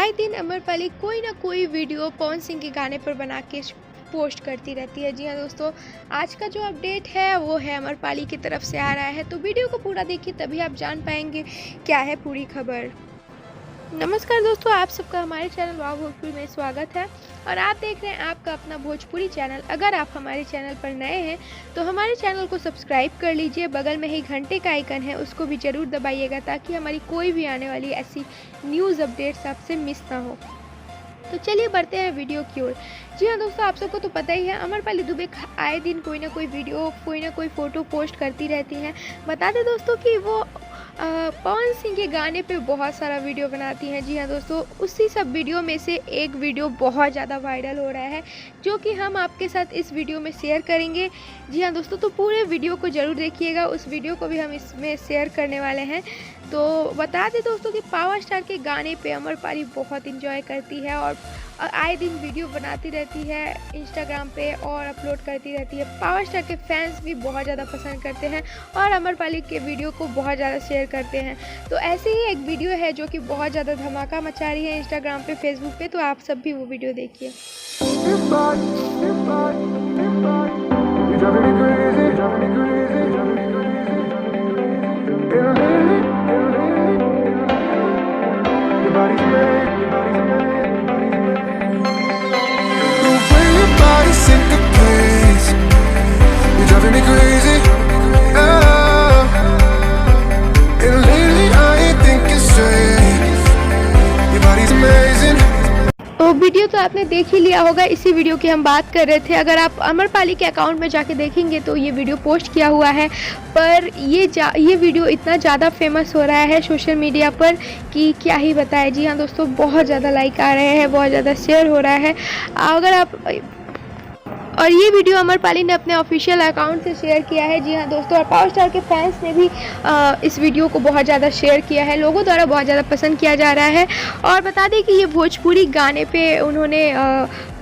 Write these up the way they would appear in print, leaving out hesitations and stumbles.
आए दिन अमरपाली कोई ना कोई वीडियो पवन सिंह के गाने पर बना के पोस्ट करती रहती है। जी हाँ दोस्तों, आज का जो अपडेट है वो है अमरपाली की तरफ से आ रहा है, तो वीडियो को पूरा देखिए तभी आप जान पाएंगे क्या है पूरी खबर। नमस्कार दोस्तों, आप सबका हमारे चैनल वाव भोजपुरी में स्वागत है और आप देख रहे हैं आपका अपना भोजपुरी चैनल। अगर आप हमारे चैनल पर नए हैं तो हमारे चैनल को सब्सक्राइब कर लीजिए, बगल में ही घंटे का आइकन है उसको भी ज़रूर दबाइएगा ताकि हमारी कोई भी आने वाली ऐसी न्यूज़ अपडेट्स आपसे मिस ना हो। तो चलिए बढ़ते हैं वीडियो की ओर। जी हाँ दोस्तों, आप सबको तो पता ही है अमरपाली दुबे आए दिन कोई ना कोई वीडियो कोई ना कोई फ़ोटो पोस्ट करती रहती हैं। बता दें दोस्तों कि वो पवन सिंह के गाने पे बहुत सारा वीडियो बनाती हैं। जी हाँ दोस्तों, उसी सब वीडियो में से एक वीडियो बहुत ज़्यादा वायरल हो रहा है जो कि हम आपके साथ इस वीडियो में शेयर करेंगे। जी हाँ दोस्तों, तो पूरे वीडियो को ज़रूर देखिएगा, उस वीडियो को भी हम इसमें शेयर करने वाले हैं। तो बता दें दोस्तों कि पावर स्टार के गाने पे अमरपाली बहुत इंजॉय करती है और आए दिन वीडियो बनाती रहती है इंस्टाग्राम पे और अपलोड करती रहती है। पावर स्टार के फैंस भी बहुत ज़्यादा पसंद करते हैं और अमरपाली के वीडियो को बहुत ज़्यादा शेयर करते हैं। तो ऐसे ही एक वीडियो है जो कि बहुत ज़्यादा धमाका मचा रही है इंस्टाग्राम पे, फेसबुक पे, तो आप सब भी वो वीडियो देखिए। तो वीडियो तो आपने देख ही लिया होगा, इसी वीडियो की हम बात कर रहे थे। अगर आप अमरपाली के अकाउंट में जाके देखेंगे तो ये वीडियो पोस्ट किया हुआ है, पर ये वीडियो इतना ज़्यादा फेमस हो रहा है सोशल मीडिया पर कि क्या ही बताएं। जी हाँ दोस्तों, बहुत ज़्यादा लाइक आ रहे हैं, बहुत ज़्यादा शेयर हो रहा है। अगर आप और ये वीडियो अमरपाली ने अपने ऑफिशियल अकाउंट से शेयर किया है। जी हाँ दोस्तों, और पावर स्टार के फैंस ने भी इस वीडियो को बहुत ज़्यादा शेयर किया है, लोगों द्वारा बहुत ज़्यादा पसंद किया जा रहा है। और बता दें कि ये भोजपुरी गाने पे उन्होंने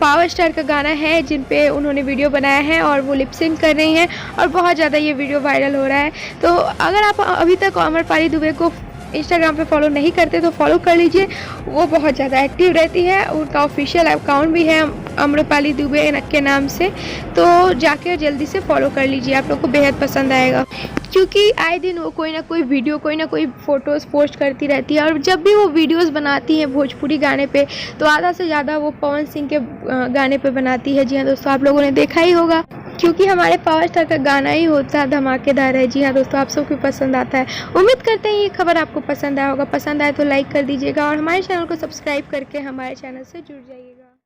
पावर स्टार का गाना है जिन पे उन्होंने वीडियो बनाया है और वो लिप सिंक कर रही हैं और बहुत ज़्यादा ये वीडियो वायरल हो रहा है। तो अगर आप अभी तक अमरपाली दुबे को इंस्टाग्राम पे फॉलो नहीं करते तो फॉलो कर लीजिए, वो बहुत ज़्यादा एक्टिव रहती है। उनका ऑफिशियल अकाउंट भी है अमरपाली दुबे के नाम से, तो जाके जल्दी से फॉलो कर लीजिए, आप लोग को बेहद पसंद आएगा। क्योंकि आए दिन वो कोई ना कोई वीडियो कोई ना कोई फ़ोटोज़ पोस्ट करती रहती है और जब भी वो वीडियोज़ बनाती हैं भोजपुरी गाने पे तो आधा से ज़्यादा वो पवन सिंह के गाने पे बनाती है। जी हाँ दोस्तों, आप लोगों ने देखा ही होगा क्योंकि हमारे पावर स्टार का गाना ही होता है धमाकेदार है। जी हाँ दोस्तों, आप सबको पसंद आता है। उम्मीद करते हैं ये खबर आपको पसंद आया होगा। पसंद आए तो लाइक कर दीजिएगा और हमारे चैनल को सब्सक्राइब करके हमारे चैनल से जुड़ जाइएगा।